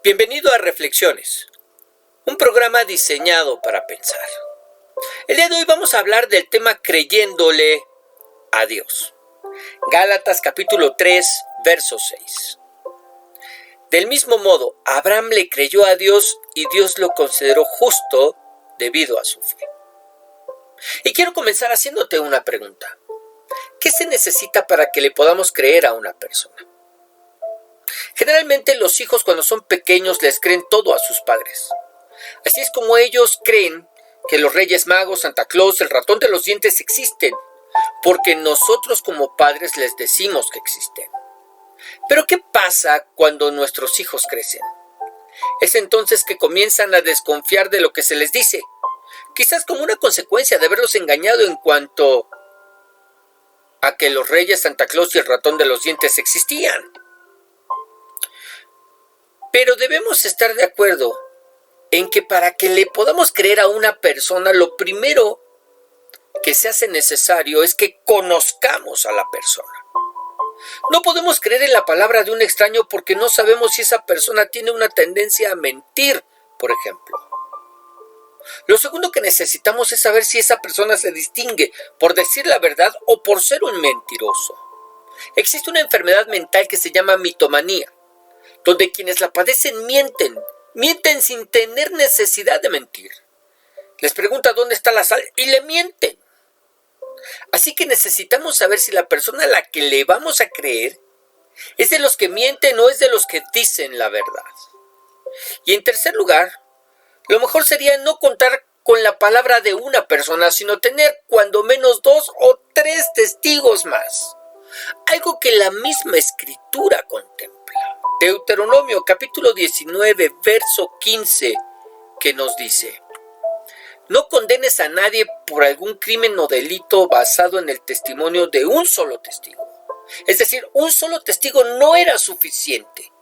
Bienvenido a Reflexiones, un programa diseñado para pensar. El día de hoy vamos a hablar del tema creyéndole a Dios. Gálatas capítulo 3, verso 6. Del mismo modo, Abraham le creyó a Dios y Dios lo consideró justo debido a su fe. Y quiero comenzar haciéndote una pregunta. ¿Qué se necesita para que le podamos creer a una persona? Generalmente los hijos cuando son pequeños les creen todo a sus padres. Así es como ellos creen que los Reyes Magos, Santa Claus, el ratón de los dientes existen, porque nosotros como padres les decimos que existen. Pero ¿qué pasa cuando nuestros hijos crecen? Es entonces que comienzan a desconfiar de lo que se les dice, quizás como una consecuencia de haberlos engañado en cuanto a que los Reyes, Santa Claus y el ratón de los dientes existían. Pero debemos estar de acuerdo en que para que le podamos creer a una persona, lo primero que se hace necesario es que conozcamos a la persona. No podemos creer en la palabra de un extraño porque no sabemos si esa persona tiene una tendencia a mentir, por ejemplo. Lo segundo que necesitamos es saber si esa persona se distingue por decir la verdad o por ser un mentiroso. Existe una enfermedad mental que se llama mitomanía, donde quienes la padecen mienten sin tener necesidad de mentir. Les pregunta dónde está la sal y le mienten. Así que necesitamos saber si la persona a la que le vamos a creer es de los que mienten o es de los que dicen la verdad. Y en tercer lugar, lo mejor sería no contar con la palabra de una persona, sino tener cuando menos 2 o 3 testigos más. Algo que la misma Escritura contempla. Deuteronomio capítulo 19, verso 15, que nos dice: no condenes a nadie por algún crimen o delito basado en el testimonio de un solo testigo. Es decir, un solo testigo no era suficiente.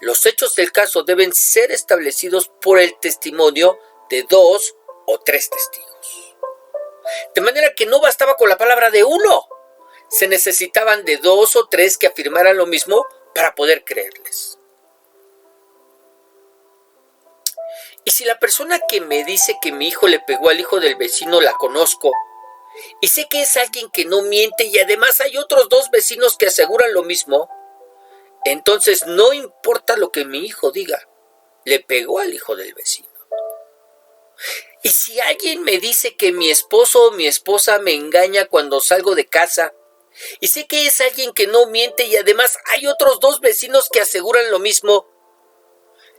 Los hechos del caso deben ser establecidos por el testimonio de 2 o 3 testigos. De manera que no bastaba con la palabra de uno. Se necesitaban de 2 o 3 que afirmaran lo mismo para poder creerles. Y si la persona que me dice que mi hijo le pegó al hijo del vecino la conozco, y sé que es alguien que no miente y además hay otros 2 vecinos que aseguran lo mismo, entonces no importa lo que mi hijo diga, le pegó al hijo del vecino. Y si alguien me dice que mi esposo o mi esposa me engaña cuando salgo de casa, y sé que es alguien que no miente y además hay otros 2 vecinos que aseguran lo mismo,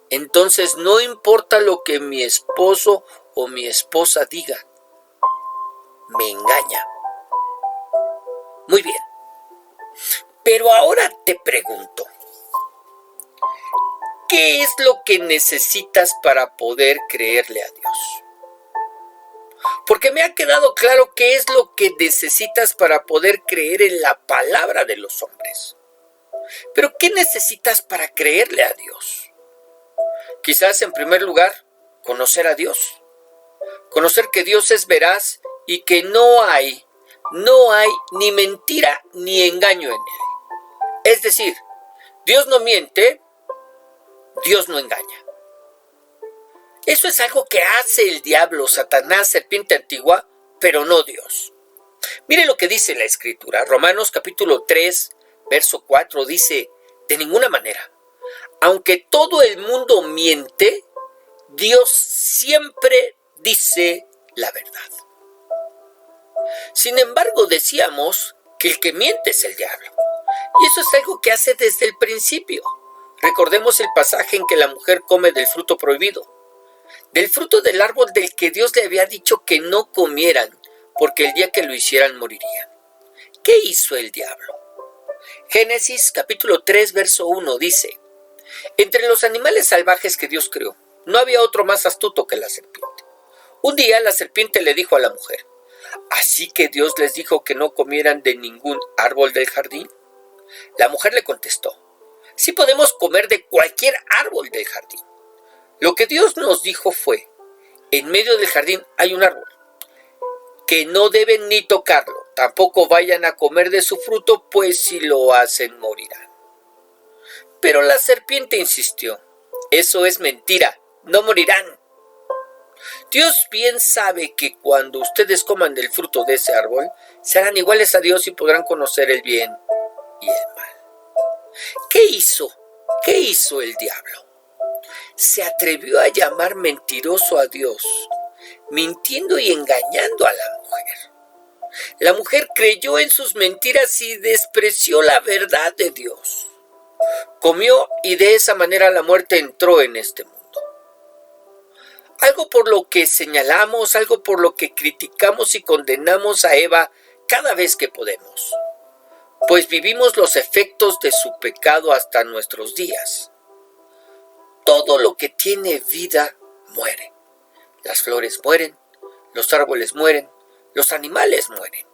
entonces no importa lo que mi esposo o mi esposa diga, me engaña. Muy bien. Pero ahora te pregunto, ¿qué es lo que necesitas para poder creerle a Dios? Porque me ha quedado claro qué es lo que necesitas para poder creer en la palabra de los hombres. Pero ¿qué necesitas para creerle a Dios? Quizás en primer lugar, conocer a Dios. Conocer que Dios es veraz y que no hay ni mentira ni engaño en Él. Es decir, Dios no miente, Dios no engaña. Eso es algo que hace el diablo, Satanás, serpiente antigua, pero no Dios. Mire lo que dice la Escritura. Romanos capítulo 3, verso 4 dice: de ninguna manera, aunque todo el mundo miente, Dios siempre dice la verdad. Sin embargo, decíamos que el que miente es el diablo. Y eso es algo que hace desde el principio. Recordemos el pasaje en que la mujer come del fruto prohibido. Del fruto del árbol del que Dios le había dicho que no comieran, porque el día que lo hicieran morirían. ¿Qué hizo el diablo? Génesis capítulo 3, verso 1 dice: entre los animales salvajes que Dios creó, no había otro más astuto que la serpiente. Un día la serpiente le dijo a la mujer: ¿así que Dios les dijo que no comieran de ningún árbol del jardín? La mujer le contestó: sí podemos comer de cualquier árbol del jardín. Lo que Dios nos dijo fue: en medio del jardín hay un árbol, que no deben ni tocarlo, tampoco vayan a comer de su fruto, pues si lo hacen morirán. Pero la serpiente insistió: Eso es mentira, no morirán. Dios bien sabe que cuando ustedes coman del fruto de ese árbol, serán iguales a Dios y podrán conocer el bien y el mal. ¿Qué hizo? ¿Qué hizo el diablo? Se atrevió a llamar mentiroso a Dios, mintiendo y engañando a la mujer. La mujer creyó en sus mentiras y despreció la verdad de Dios. Comió y de esa manera la muerte entró en este mundo. Algo por lo que señalamos, algo por lo que criticamos y condenamos a Eva cada vez que podemos, pues vivimos los efectos de su pecado hasta nuestros días. Todo lo que tiene vida muere. Las flores mueren, los árboles mueren, los animales mueren.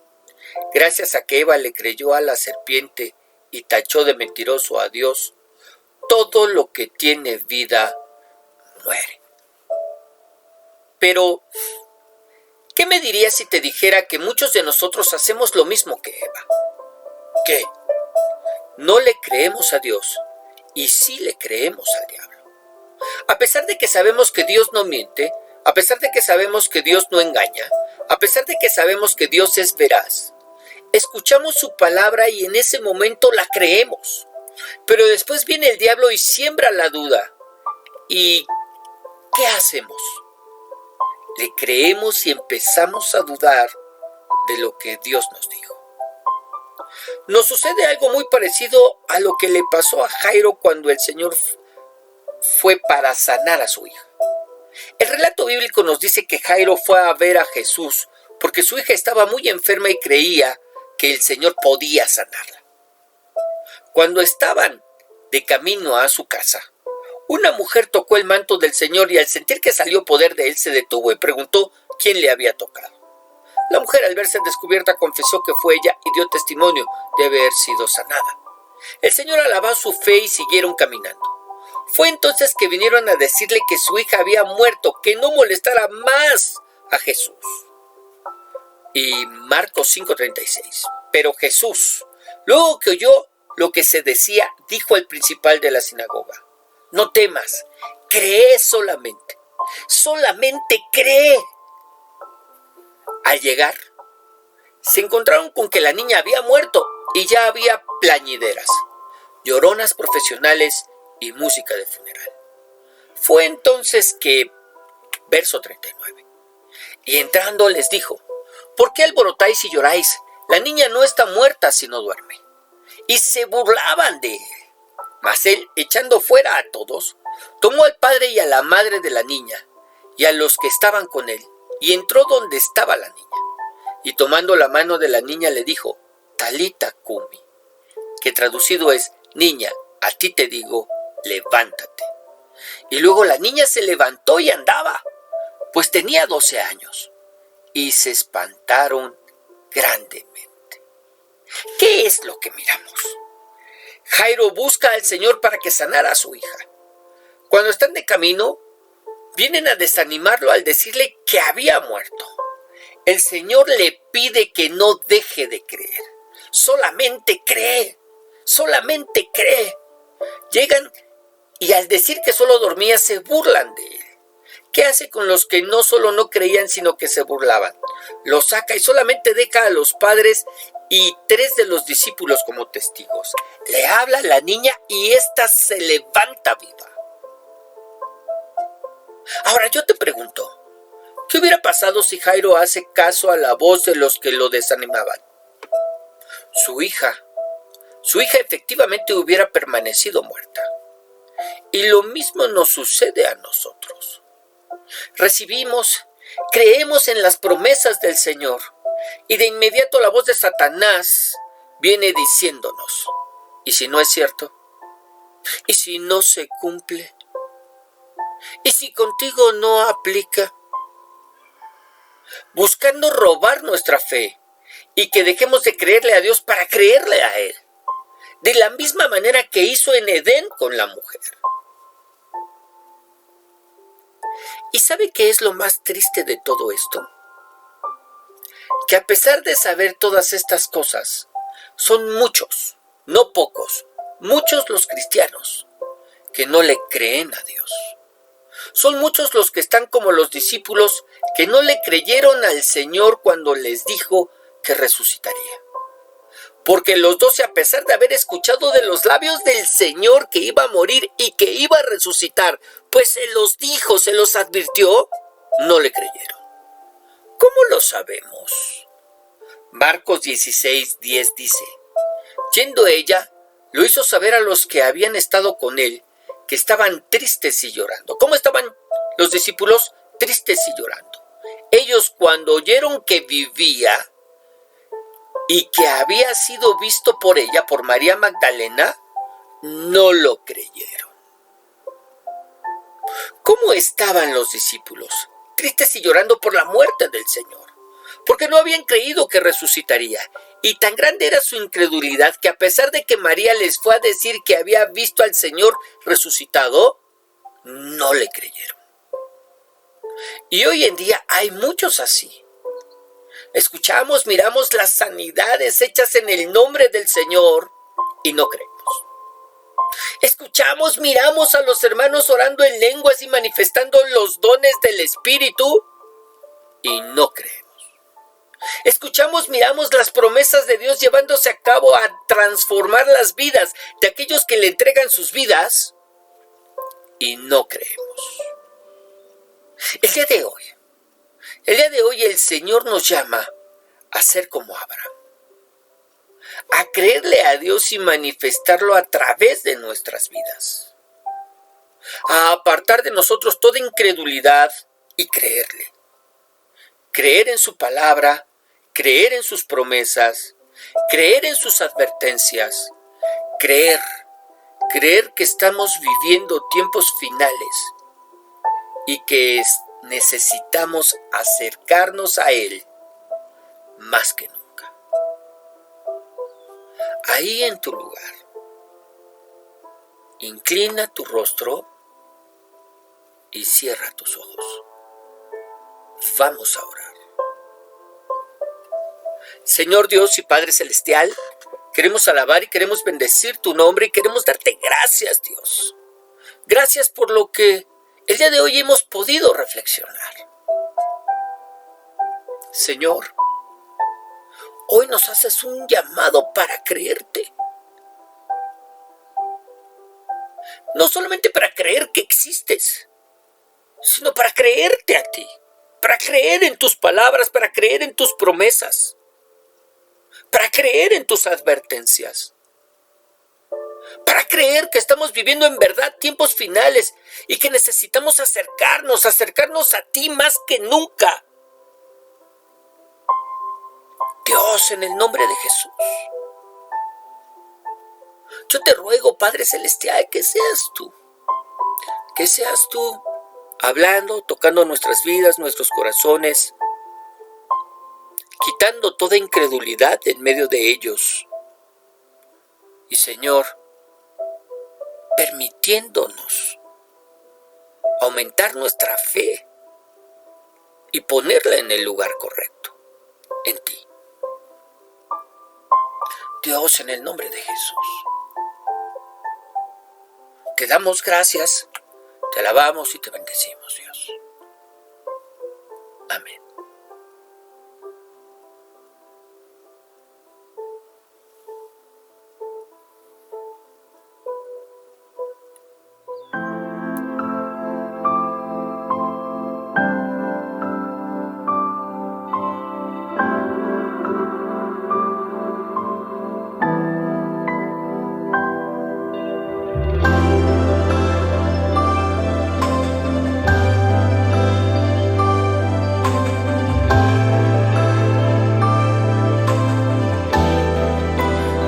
Gracias a que Eva le creyó a la serpiente y tachó de mentiroso a Dios, todo lo que tiene vida muere. Pero, ¿qué me dirías si te dijera que muchos de nosotros hacemos lo mismo que Eva? ¿Qué? No le creemos a Dios y sí le creemos al diablo. A pesar de que sabemos que Dios no miente, a pesar de que sabemos que Dios no engaña, a pesar de que sabemos que Dios es veraz, escuchamos su palabra y en ese momento la creemos. Pero después viene el diablo y siembra la duda. ¿Y qué hacemos? Le creemos y empezamos a dudar de lo que Dios nos dijo. Nos sucede algo muy parecido a lo que le pasó a Jairo cuando el Señor fue para sanar a su hija. El relato bíblico nos dice que Jairo fue a ver a Jesús porque su hija estaba muy enferma y creía que el Señor podía sanarla. Cuando estaban de camino a su casa, una mujer tocó el manto del Señor y al sentir que salió poder de él se detuvo y preguntó quién le había tocado. La mujer, al verse descubierta, confesó que fue ella y dio testimonio de haber sido sanada. El Señor alabó su fe y siguieron caminando. Fue entonces que vinieron a decirle que su hija había muerto, que no molestara más a Jesús. Y Marcos 5:36. Pero Jesús, luego que oyó lo que se decía, dijo al principal de la sinagoga: no temas, cree solamente. Solamente cree. Al llegar, se encontraron con que la niña había muerto y ya había plañideras, lloronas profesionales y música de funeral. Fue entonces que, verso 39, y entrando les dijo: ¿por qué alborotáis y lloráis? La niña no está muerta, sino duerme. Y se burlaban de él. Mas él, echando fuera a todos, tomó al padre y a la madre de la niña, y a los que estaban con él, y entró donde estaba la niña. Y tomando la mano de la niña le dijo: Talita cumi, que traducido es: niña, a ti te digo, levántate. Y luego la niña se levantó y andaba, pues tenía 12 años, y se espantaron grandemente. ¿Qué es lo que miramos? Jairo busca al Señor para que sanara a su hija. Cuando están de camino, vienen a desanimarlo al decirle que había muerto. El Señor le pide que no deje de creer. Solamente cree. Solamente cree. Llegan y al decir que solo dormía se burlan de él. ¿Qué hace con los que no solo no creían, sino que se burlaban? Los saca y solamente deja a los padres y 3 de los discípulos como testigos. Le habla a la niña y ésta se levanta viva. Ahora yo te pregunto, ¿qué hubiera pasado si Jairo hace caso a la voz de los que lo desanimaban? Su hija efectivamente hubiera permanecido muerta. Y lo mismo nos sucede a nosotros. Recibimos, creemos en las promesas del Señor y de inmediato la voz de Satanás viene diciéndonos: ¿y si no es cierto? ¿Y si no se cumple? ¿Y si contigo no aplica? Buscando robar nuestra fe y que dejemos de creerle a Dios para creerle a Él, de la misma manera que hizo en Edén con la mujer. ¿Y sabe qué es lo más triste de todo esto? Que a pesar de saber todas estas cosas, son muchos, no pocos, muchos los cristianos que no le creen a Dios. Son muchos los que están como los discípulos que no le creyeron al Señor cuando les dijo que resucitaría. Porque los 12, a pesar de haber escuchado de los labios del Señor que iba a morir y que iba a resucitar, pues se los dijo, se los advirtió, no le creyeron. ¿Cómo lo sabemos? Marcos 16:10 dice: yendo ella, lo hizo saber a los que habían estado con él, que estaban tristes y llorando. ¿Cómo estaban los discípulos? Tristes y llorando. Ellos, cuando oyeron que vivía y que había sido visto por ella, por María Magdalena, no lo creyeron. ¿Cómo estaban los discípulos? Tristes y llorando por la muerte del Señor, porque no habían creído que resucitaría. Y tan grande era su incredulidad que, a pesar de que María les fue a decir que había visto al Señor resucitado, no le creyeron. Y hoy en día hay muchos así. Escuchamos, miramos las sanidades hechas en el nombre del Señor y no creemos. Escuchamos, miramos a los hermanos orando en lenguas y manifestando los dones del Espíritu y no creemos. Escuchamos, miramos las promesas de Dios llevándose a cabo a transformar las vidas de aquellos que le entregan sus vidas y no creemos. El día de hoy el Señor nos llama a ser como Abraham, a creerle a Dios y manifestarlo a través de nuestras vidas, a apartar de nosotros toda incredulidad y creerle, creer en su palabra, creer en sus promesas, creer en sus advertencias, creer que estamos viviendo tiempos finales y que necesitamos acercarnos a Él más que nunca. Ahí en tu lugar, inclina tu rostro y cierra tus ojos. Vamos a orar. Señor Dios y Padre Celestial, queremos alabar y queremos bendecir tu nombre y queremos darte gracias, Dios. Gracias por lo que el día de hoy hemos podido reflexionar. Señor, hoy nos haces un llamado para creerte. No solamente para creer que existes, sino para creerte a ti, para creer en tus palabras, para creer en tus promesas, para creer en tus advertencias, para creer que estamos viviendo en verdad tiempos finales y que necesitamos acercarnos a ti más que nunca. Dios, en el nombre de Jesús, yo te ruego, Padre Celestial, que seas tú hablando, tocando nuestras vidas, nuestros corazones, quitando toda incredulidad en medio de ellos. Y Señor, permitiéndonos aumentar nuestra fe y ponerla en el lugar correcto, en ti. Dios, en el nombre de Jesús, te damos gracias, te alabamos y te bendecimos, Dios. Amén.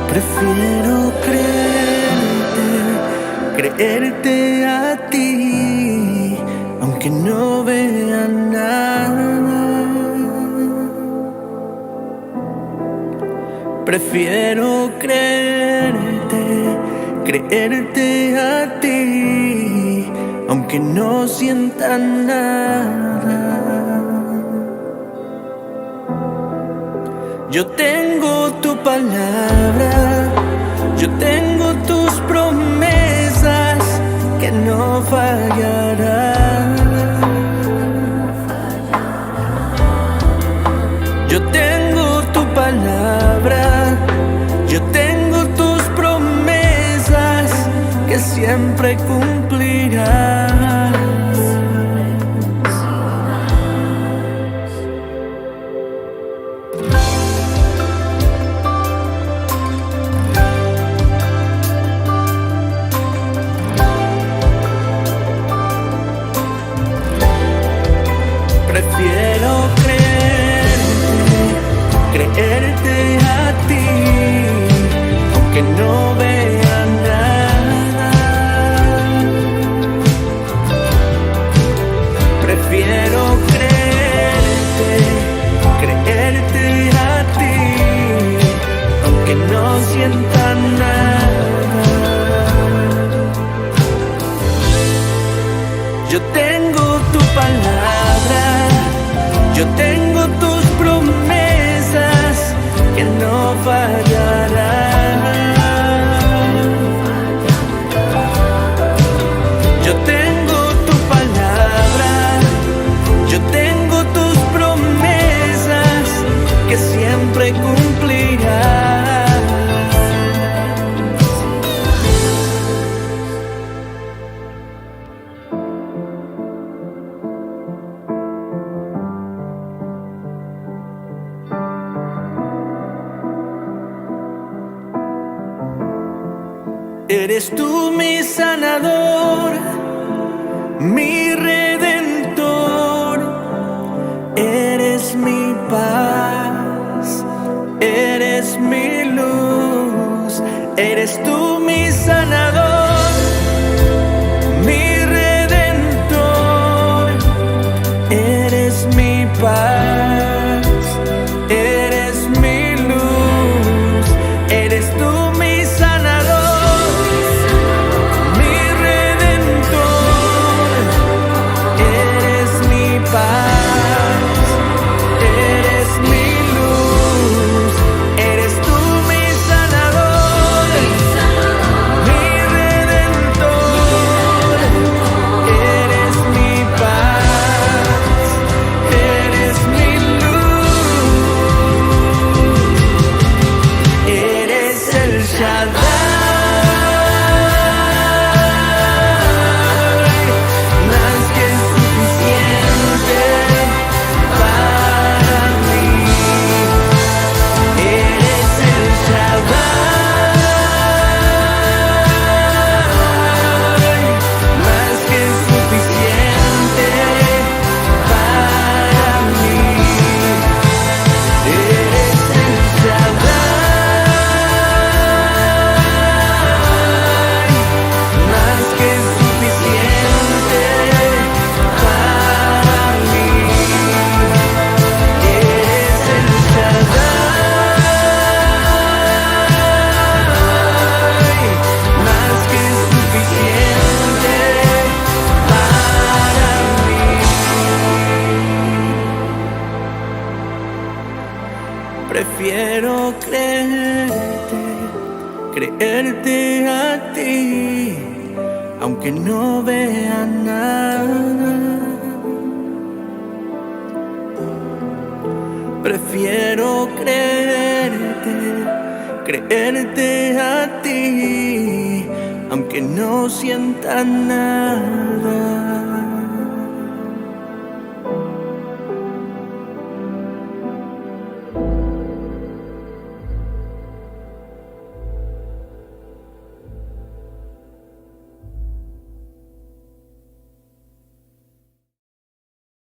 Prefiero creerte a ti, aunque no vea nada. Prefiero creerte a ti, aunque no sienta nada. Yo tengo tu palabra, yo tengo tus promesas, que no fallará. Yo tengo tu palabra, yo tengo tus promesas que siempre cumplirás. Prefiero creerte a ti, aunque no vea nada. Prefiero creerte a ti, aunque no sienta nada. Yo tengo tu palabra, yo tengo tus promesas que no fallarán. Yo tengo tu palabra, yo tengo tus promesas que siempre cumplirán. Eres tú mi sanador, mi redentor, eres mi paz, eres mi luz, eres tú mi sanador, mi redentor, eres mi paz, eres mi luz, eres tú mi sanador. Prefiero creerte a ti, aunque no vea nada. Prefiero creerte a ti, aunque no sienta nada.